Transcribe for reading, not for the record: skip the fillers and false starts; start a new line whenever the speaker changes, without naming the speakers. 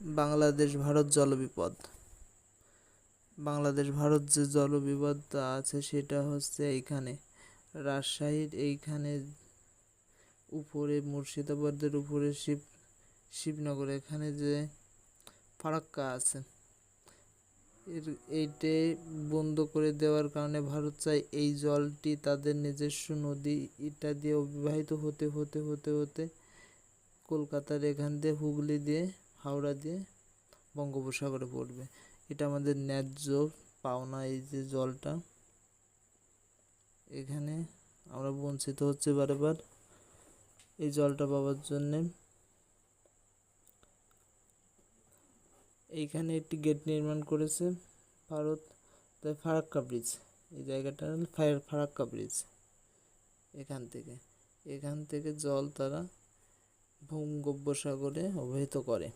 বাংলাদেশ ভারত জলবিপদ। বাংলাদেশ ভারত যে জলবিপদটা আছে সেটা হচ্ছে এইখানে রাজশাহীর এইখানে উপরে মুর্শিদাবাদের উপরে শিবনগর এখানে যে ফারাক্কা আছে এইটে বন্ধ করে দেওয়ার কারণে ভারত চায় এই জলটি তাদের নিজস্ব নদী এটা দিয়ে অতিবাহিত হতে হতে হতে হতে কলকাতার এখান দিয়ে হুগলি দিয়ে হাওড়া দিয়ে বঙ্গোপসাগরে পড়বে। এটা আমাদের ন্যায্য পাওনা। এই যে জলটা এখানে আমরা বঞ্চিত হচ্ছে বারবার এই জলটা পাওয়ার জন্যে। এইখানে একটি গেট নির্মাণ করেছে ভারত, তাই ফারাক্কা ব্রিজ, এই জায়গাটা ফারাক্কা ব্রিজ। এখান থেকে জল তারা বঙ্গোপসাগরে অবহিত করে।